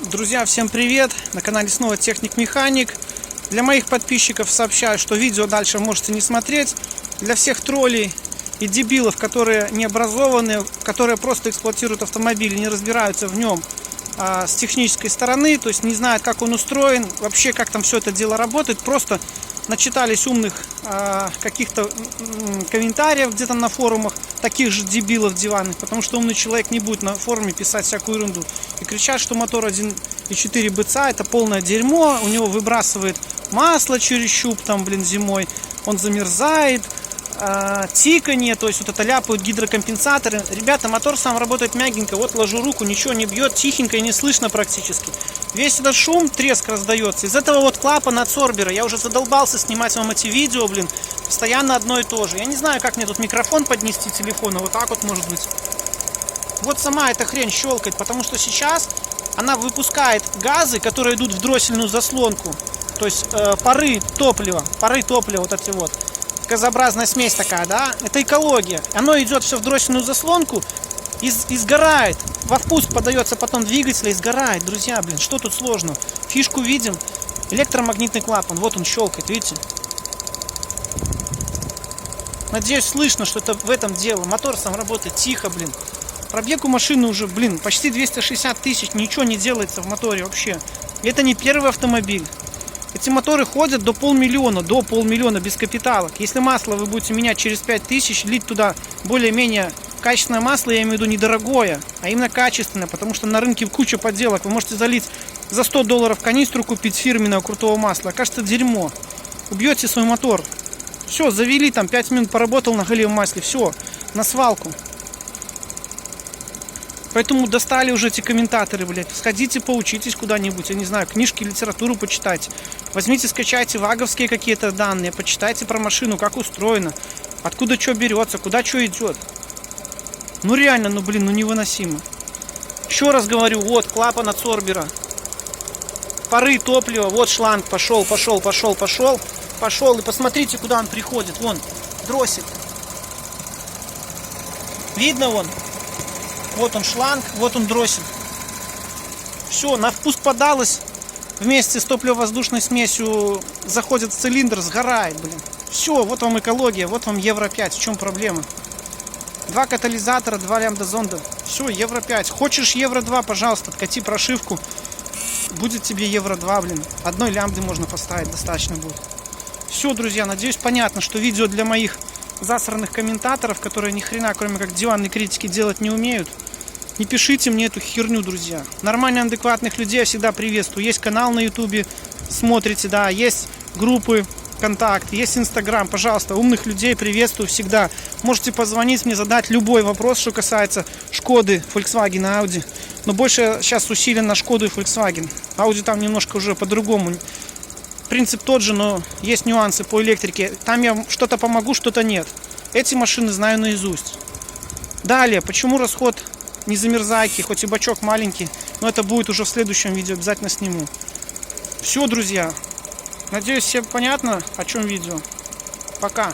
Друзья, всем привет! На канале снова Техник Механик. Для моих подписчиков сообщаю, что видео дальше можете не смотреть. Для всех троллей и дебилов, которые не образованы, которые просто эксплуатируют автомобиль и не разбираются в нем с технической стороны, то есть не знают, как он устроен, вообще как там все это дело работает, просто начитались умных каких-то комментариев где-то на форумах, таких же дебилов диванных, потому что умный человек не будет на форуме писать всякую ерунду и кричать, что мотор 1.4 БЦА это полное дерьмо, у него выбрасывает масло через щуп там, зимой, он замерзает, тиканье, то есть вот это ляпают гидрокомпенсаторы. Ребята, мотор сам работает мягенько, вот ложу руку, ничего не бьет, тихенько и не слышно практически. Весь этот шум, треск раздается. Из этого вот клапана от сорбера, я уже задолбался снимать вам эти видео, постоянно одно и то же. Я не знаю, как мне тут микрофон поднести телефона, вот так вот может быть. Вот сама эта хрень щелкает, потому что сейчас она выпускает газы, которые идут в дроссельную заслонку. То есть пары топлива, вот эти вот. Газообразная смесь такая, да, это экология. Оно идет все в дроссельную заслонку и сгорает. Во впуск подается потом двигателя и сгорает. Друзья, что тут сложно? Фишку видим. Электромагнитный клапан, вот он щелкает, видите? Надеюсь, слышно, что это в этом дело. Мотор сам работает тихо, Пробег у машины уже, почти 260 тысяч, ничего не делается в моторе вообще. И это не первый автомобиль. Эти моторы ходят до полмиллиона без капиталок. Если масло вы будете менять через 5000, лить туда более-менее качественное масло, я имею в виду недорогое, а именно качественное, потому что на рынке куча подделок. Вы можете залить за $100 канистру, купить фирменного крутого масла. Окажется дерьмо. Убьете свой мотор. Все, завели, 5 минут поработал на галевом масле, все, на свалку. Поэтому достали уже эти комментаторы, Сходите, поучитесь куда-нибудь, я не знаю, книжки, литературу почитайте. Возьмите, скачайте ваговские какие-то данные, почитайте про машину, как устроено, откуда что берется, куда что идет. Ну реально, невыносимо. Еще раз говорю, вот клапан от сорбера. Пары топлива, вот шланг, пошел. И посмотрите, куда он приходит, вон, дроссель. Видно вон? Вот он шланг, вот он дроссель. Все, на впуск подалось. Вместе с топливо-воздушной смесью заходит в цилиндр, сгорает, Все, вот вам экология, вот вам Евро 5. В чем проблема? 2 катализатора, 2 лямбда-зонда. Все, Евро 5. Хочешь Евро 2, пожалуйста, откати прошивку. Будет тебе Евро 2, Одной лямбды можно поставить, достаточно будет. Все, друзья, надеюсь, понятно, что видео для моих засранных комментаторов, которые ни хрена, кроме как диванной критики, делать не умеют. Не пишите мне эту херню, друзья. Нормально адекватных людей я всегда приветствую. Есть канал на ютубе, смотрите, да, есть группы ВКонтакте, есть Инстаграм. Пожалуйста, умных людей приветствую всегда. Можете позвонить мне, задать любой вопрос, что касается Шкоды, Volkswagen, Audi. Но больше сейчас усилен на Шкоду и Volkswagen. Audi там немножко уже по-другому. Принцип тот же, но есть нюансы по электрике. Там я что-то помогу, что-то нет. Эти машины знаю наизусть. Далее, почему расход не замерзайки, хоть и бачок маленький, но это будет уже в следующем видео, обязательно сниму. Все, друзья. Надеюсь, всем понятно, о чем видео. Пока.